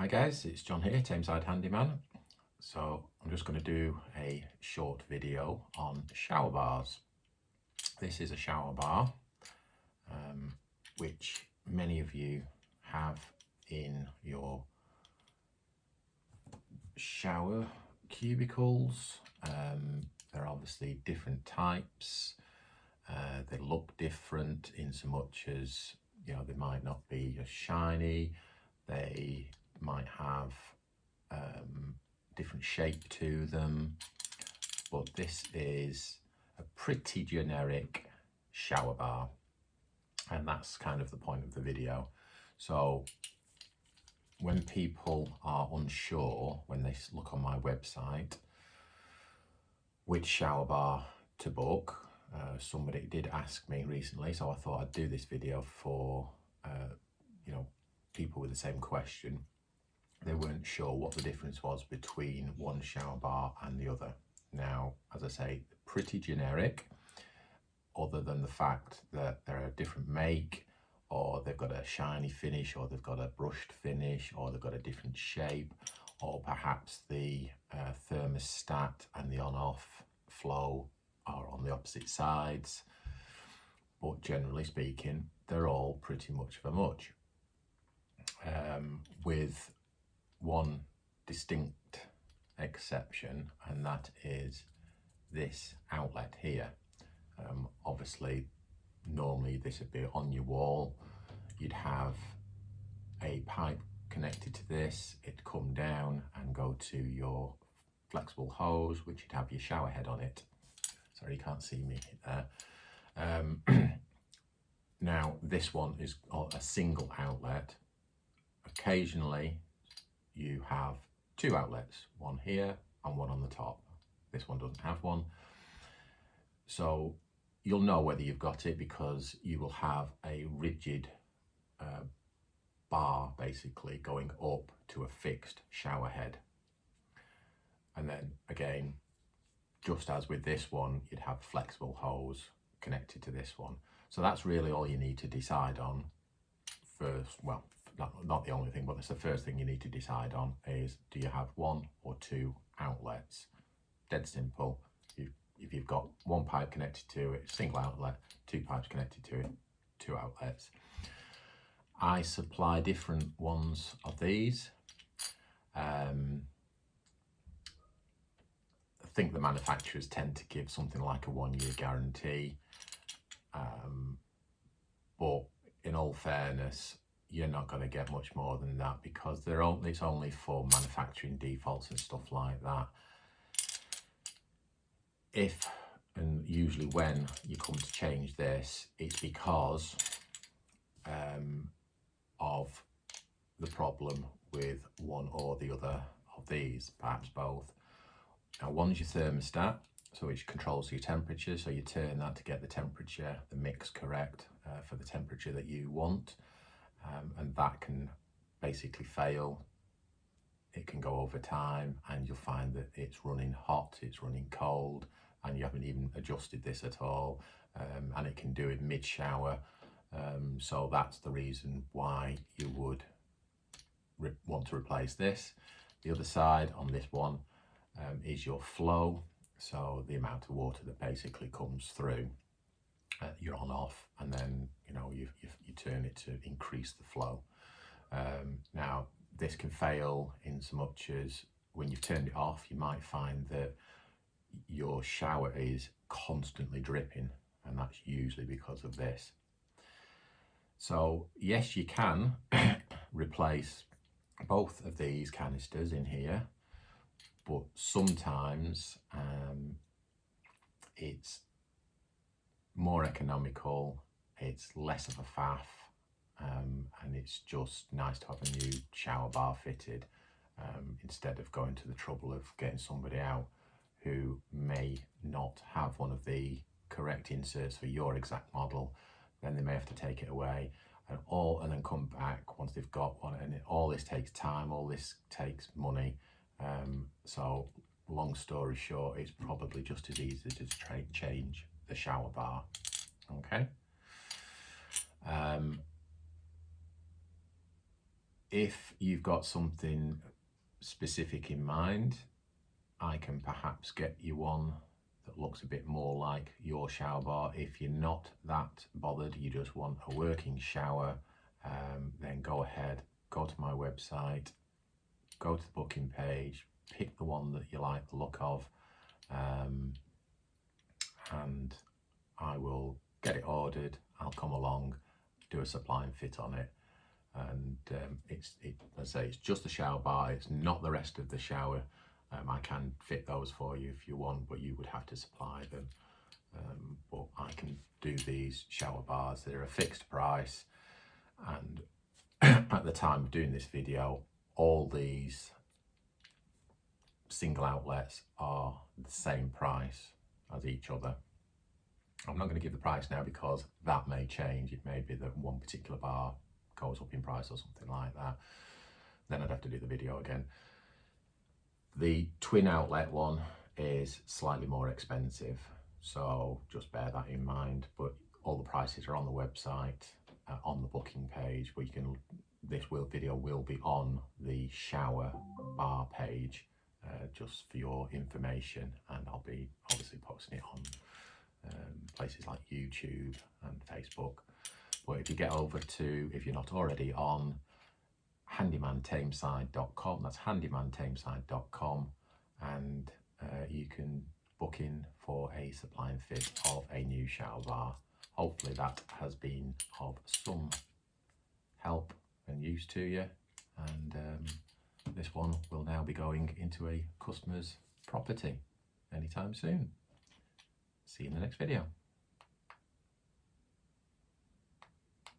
Hi guys, it's John here, Tameside Handyman. So I'm just going to do a short video on shower bars. This is a shower bar which many of you have in your shower cubicles. They're obviously different types. They look different in so much as, you know, they might not be as shiny. They might have different shape to them, but this is a pretty generic shower bar, and that's kind of the point of the video. So when people are unsure, when they look on my website which shower bar to book, somebody did ask me recently, so I thought I'd do this video for you know, people with the same question. They weren't sure what the difference was between one shower bar and the other. Now, as I say, pretty generic, other than the fact that they're a different make, or they've got a shiny finish, or they've got a brushed finish, or they've got a different shape, or perhaps the thermostat and the on-off flow are on the opposite sides. But generally speaking, they're all pretty much of a much. With one distinct exception, and that is this outlet here. Obviously, normally this would be on your wall. You'd have a pipe connected to this. It'd come down and go to your flexible hose, which would have your shower head on it. Sorry, you can't see me there. Now, this one is a single outlet. Occasionally, you have two outlets, one here and one on the top. This one doesn't have one. So you'll know whether you've got it because you will have a rigid bar basically going up to a fixed shower head. And then again, just as with this one, you'd have flexible hose connected to this one. So that's really all you need to decide on first. Well, not the only thing, but it's the first thing you need to decide on is, do you have one or two outlets? Dead simple. If you've got one pipe connected to it, single outlet, two pipes connected to it, two outlets. I supply different ones of these. I think the manufacturers tend to give something like a 1-year guarantee. But in all fairness, you're not going to get much more than that because it's only for manufacturing defaults and stuff like that. If, and usually when you come to change this, it's because of the problem with one or the other of these, perhaps both. Now, one's your thermostat, so which controls your temperature, so you turn that to get the temperature, the mix correct for the temperature that you want. And that can basically fail. It can go over time and you'll find that it's running hot, it's running cold, and you haven't even adjusted this at all. And it can do it mid-shower. So that's the reason why you would want to replace this. The other side on this one is your flow. So the amount of water that basically comes through. You're on off, and then you turn it to increase the flow. Now this can fail in so much as when you've turned it off, you might find that your shower is constantly dripping, and that's usually because of this. So yes, you can replace both of these canisters in here, but sometimes it's more economical, it's less of a faff, and it's just nice to have a new shower bar fitted instead of going to the trouble of getting somebody out who may not have one of the correct inserts for your exact model. Then they may have to take it away and then come back once they've got one, and all this takes time, all this takes money. So long story short, it's probably just as easy to change the shower bar. Okay. If you've got something specific in mind, I can perhaps get you one that looks a bit more like your shower bar. If you're not that bothered, you just want a working shower, then go ahead, go to my website, go to the booking page, pick the one that you like the look of, and I will get it ordered. I'll come along, do a supply and fit on it, and as I say, it's just the shower bar. It's not the rest of the shower. I can fit those for you if you want, but you would have to supply them. But I can do these shower bars. They're a fixed price, and at the time of doing this video, all these single outlets are the same price as each other. I'm not going to give the price now because that may change. It may be that one particular bar goes up in price or something like that. Then I'd have to do the video again. The twin outlet one is slightly more expensive, so just bear that in mind. But all the prices are on the website, on the booking page. But you can, video will be on the shower bar page, just for your information, and I'll be obviously posting it on places like YouTube and Facebook. But if you get over to, if you're not already on handymantameside.com, that's handymantameside.com, and you can book in for a supply and fit of a new shower bar. Hopefully that has been of some help and use to you, and this one will now be going into a customer's property anytime soon. See you in the next video.